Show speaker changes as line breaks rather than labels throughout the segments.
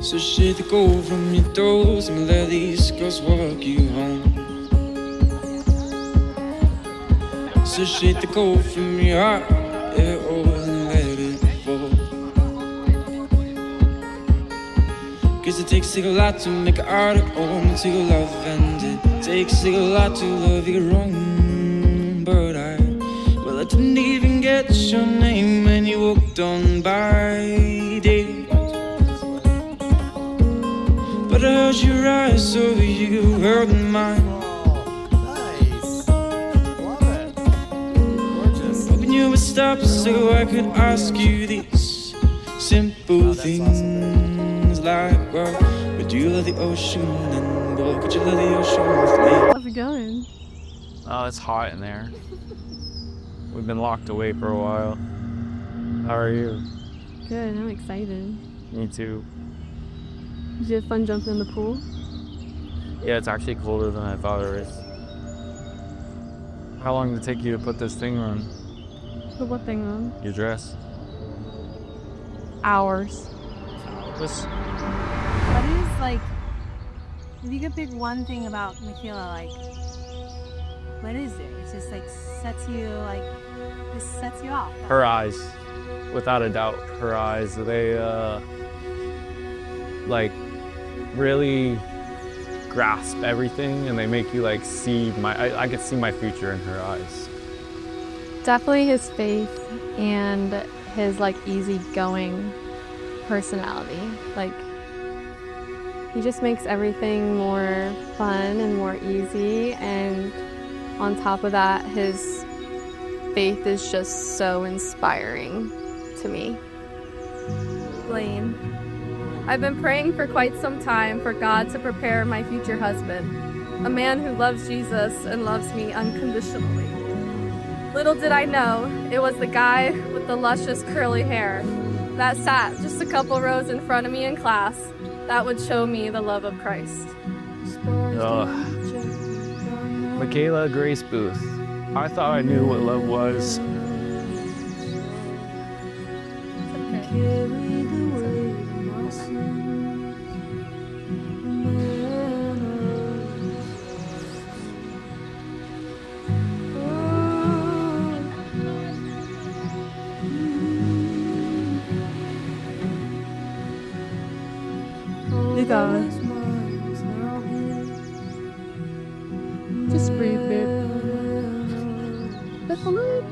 So shake the gold from your toes and let these girls walk you home. So shake the gold from your heart, yeah, oh, and let it fall. Cause it takes a lot to make an article to love, and it takes a lot to love your own. But I didn't even get your name when you walked on by, dear. But I heard your eyes, so you heard mine.
Nice. Love it. Gorgeous.
Hoping you would stop so I could ask you these simple things.
Awesome,
like, well, would you love the ocean? And boy, could you love the ocean with me?
How's it going?
Oh, it's hot in there. We've been locked away for a while. How are you?
Good, I'm excited.
Me too.
Did you have fun jumping in the pool?
Yeah, it's actually colder than I thought it was. How long did it take you to put this thing on?
Put what thing on?
Your dress?
Hours.
Just
What is, like, if you could pick one thing about Mikayla, like, what is it? It just, like, sets you off.
her eyes. Without a doubt, her eyes. They, like, really grasp everything, and they make you, like, see I could see my future in her eyes.
Definitely his faith and his like easygoing personality. Like he just makes everything more fun and more easy, and on top of that, his faith is just so inspiring to me.
Blaine. I've been praying for quite some time for God to prepare my future husband, a man who loves Jesus and loves me unconditionally. Little did I know, it was the guy with the luscious curly hair that sat just a couple rows in front of me in class that would show me the love of Christ.
Mikayla Grace Booth. I thought I knew what love was.
You got it. Just breathe, babe. That's all right.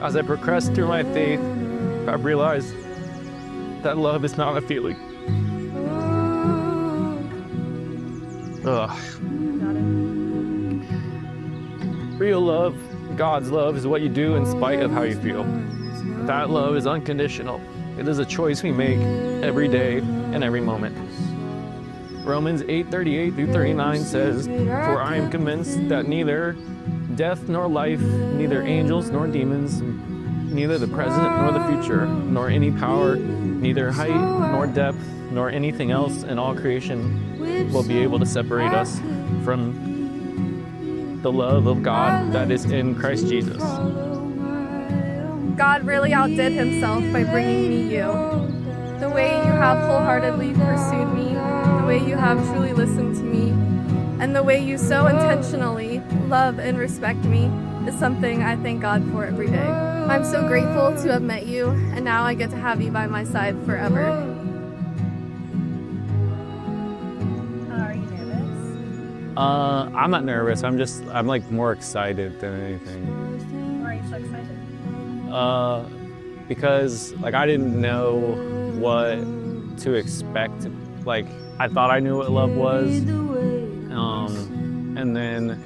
As I progressed through my faith, I realized that love is not a feeling. Ugh. Real love, God's love, is what you do in spite of how you feel. That love is unconditional. It is a choice we make every day and every moment. Romans 8:38 through 39 says, "For I am convinced that neither death nor life, neither angels nor demons, neither the present nor the future, nor any power, neither height nor depth, nor anything else in all creation will be able to separate us from the love of God that is in Christ Jesus."
God really outdid himself by bringing me you. The way you have wholeheartedly pursued me, the way you have truly listened to me, and the way you so intentionally love and respect me is something I thank God for every day. I'm so grateful to have met you, and now I get to have you by my side forever.
Are you nervous?
I'm not nervous. I'm like more excited than anything.
Why are you so excited?
Because like I didn't know what to expect. Like I thought I knew what love was, and then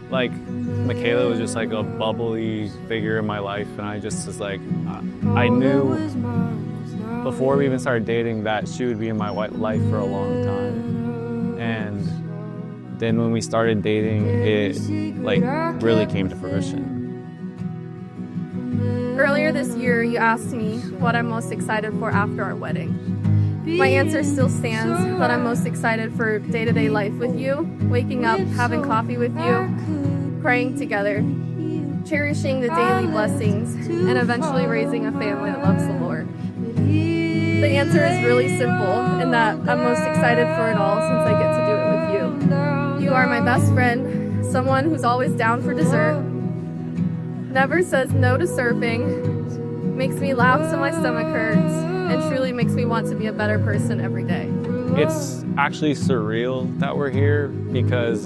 like Mikayla was just like a bubbly figure in my life, and I just was like, I knew before we even started dating that she would be in my life for a long time, and then when we started dating, it like really came to fruition.
Earlier this year, you asked me what I'm most excited for after our wedding. My answer still stands that I'm most excited for day-to-day life with you, waking up, having coffee with you, praying together, cherishing the daily blessings, and eventually raising a family that loves the Lord? The answer is really simple, in that I'm most excited for it all since I get to do it with you. You are my best friend, someone who's always down for dessert, never says no to surfing, makes me laugh till my stomach hurts, and truly makes me want to be a better person every day.
It's actually surreal that we're here because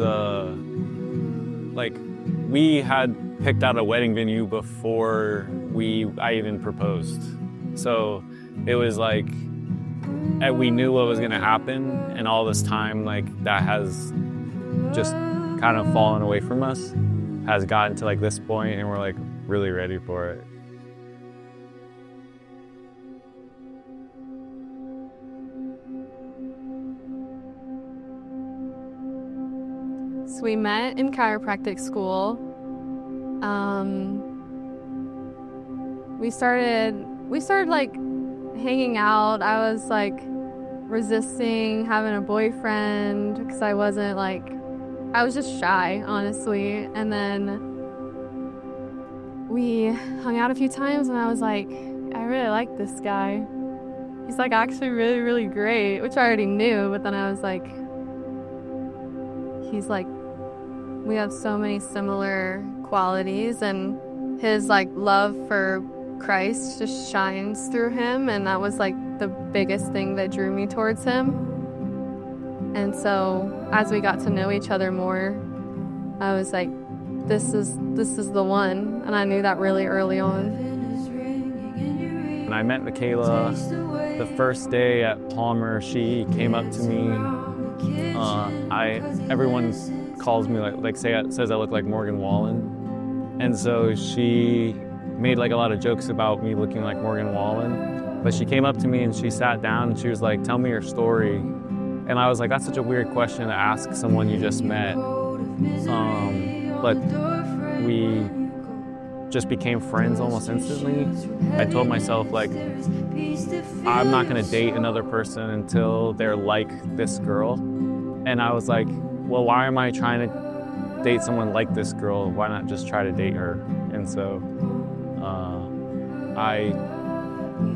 we had picked out a wedding venue before I even proposed. So it was like, and we knew what was gonna happen, and all this time, like, that has just kind of fallen away from us, has gotten to like this point, and we're like really ready for it.
So we met in chiropractic school. We started like hanging out. I was like resisting having a boyfriend because I was just shy, honestly. And then we hung out a few times and I was like, I really like this guy. He's like actually really, really great, which I already knew, but then I was like, he's like, we have so many similar qualities, and his like love for Christ just shines through him, and that was like the biggest thing that drew me towards him. And so as we got to know each other more, I was like, this is the one, and I knew that really early on.
When I met Mikayla the first day at Palmer, she came up to me. Everyone calls me says I look like Morgan Wallen, and so she made like a lot of jokes about me looking like Morgan Wallen. But she came up to me and she sat down and she was like, "Tell me your story." And I was like, "That's such a weird question to ask someone you just met." But we just became friends almost instantly. I told myself, like, I'm not gonna date another person until they're like this girl. And I was like, well, why am I trying to date someone like this girl? Why not just try to date her? And so I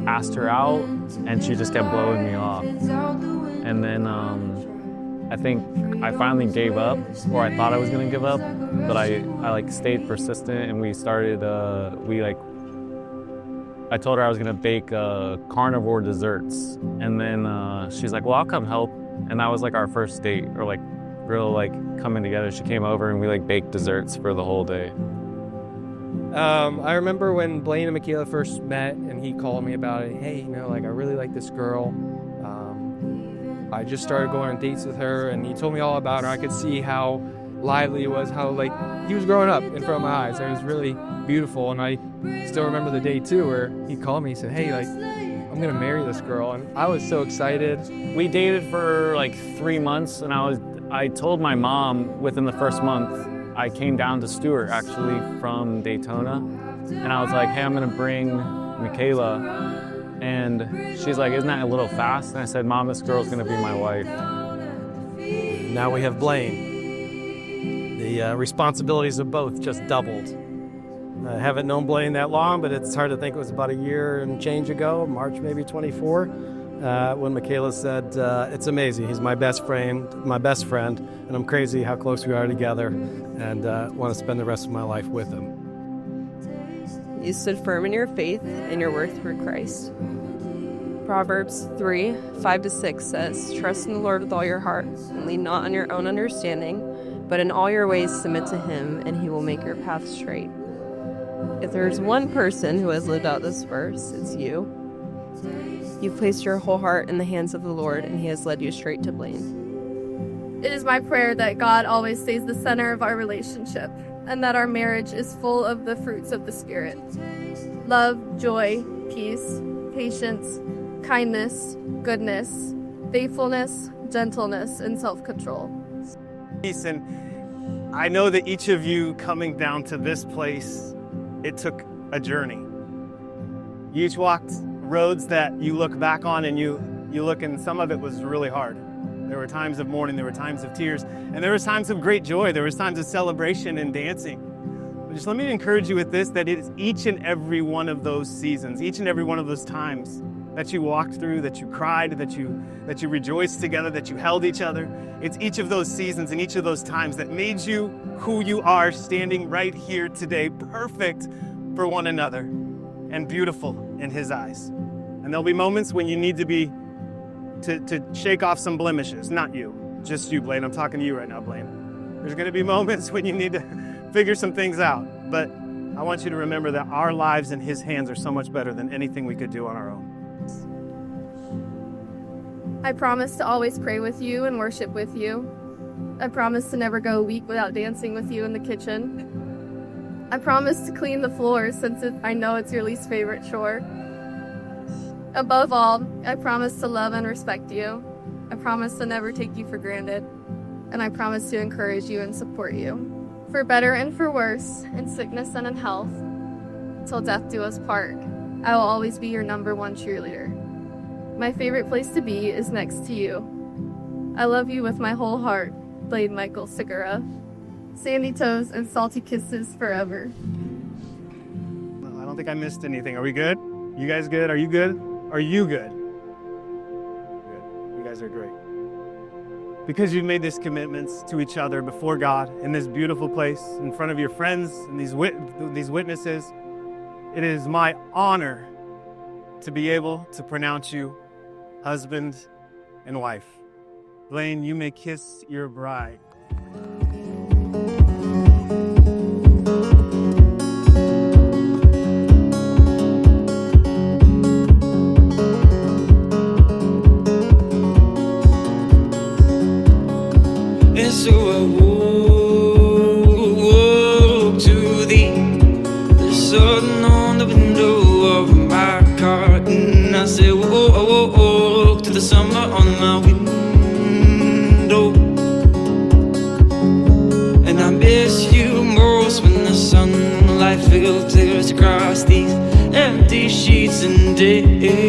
asked her out and she just kept blowing me off. And then I think I finally gave up, or I thought I was gonna give up, but I like stayed persistent, and we started, I told her I was gonna bake carnivore desserts. And then she's like, well, I'll come help. And that was like our first date, or like real like coming together. She came over and we like baked desserts for the whole day.
I remember when Blaine and Mikayla first met and he called me about it. Hey, I really like this girl. I just started going on dates with her, and he told me all about her. I could see how lively it was, how like he was growing up in front of my eyes. It was really beautiful, and I still remember the day too where he called me and said, hey, like, I'm gonna marry this girl, and I was so excited.
We dated for like 3 months, and I told my mom within the first month. I came down to Stewart actually from Daytona, and I was like, hey, I'm gonna bring Mikayla. And she's like, isn't that a little fast? And I said, Mom, this girl's gonna be my wife.
Now we have Blaine. The responsibilities of both just doubled. I haven't known Blaine that long, but it's hard to think it was about a year and change ago, March maybe 24, when Mikayla said, it's amazing. He's my best friend, and I'm crazy how close we are together, and want to spend the rest of my life with him.
You stood firm in your faith and your worth for Christ. Proverbs 3:5-6 says, trust in the Lord with all your heart, and lean not on your own understanding, but in all your ways submit to him, and he will make your path straight. If there's one person who has lived out this verse, it's you. You've placed your whole heart in the hands of the Lord, and he has led you straight to Blaine.
It is my prayer that God always stays the center of our relationship, and that our marriage is full of the fruits of the Spirit: love, joy, peace, patience, kindness, goodness, faithfulness, gentleness, and self-control.
Peace. And I know that each of you coming down to this place, it took a journey. You each walked roads that you look back on and you look, and some of it was really hard. There were times of mourning, there were times of tears, and there was times of great joy. There was times of celebration and dancing. just let me encourage you with this, that it is each and every one of those seasons, each and every one of those times that you walked through, that you cried, that you rejoiced together, that you held each other. It's each of those seasons and each of those times that made you who you are, standing right here today, perfect for one another and beautiful in his eyes. And there'll be moments when you need to shake off some blemishes. Not you, just you, Blaine. I'm talking to you right now, Blaine. There's gonna be moments when you need to figure some things out, but I want you to remember that our lives in his hands are so much better than anything we could do on our own.
I promise to always pray with you and worship with you. I promise to never go a week without dancing with you in the kitchen. I promise to clean the floors since I know it's your least favorite chore. Above all, I promise to love and respect you. I promise to never take you for granted. And I promise to encourage you and support you. For better and for worse, in sickness and in health, till death do us part, I will always be your #1 cheerleader. My favorite place to be is next to you. I love you with my whole heart, Blaine Michael Segura. Sandy toes and salty kisses forever.
I don't think I missed anything. Are we good? You guys good? Are you good? Are you good? Good. You guys are great. Because you've made these commitments to each other before God in this beautiful place, in front of your friends and these witnesses, it is my honor to be able to pronounce you husband and wife. Blaine, you may kiss your bride.
And so I woke to the sun on the window of my car, and I said, woke to the summer on my window. And I miss you most when the sunlight filters across these empty sheets and days.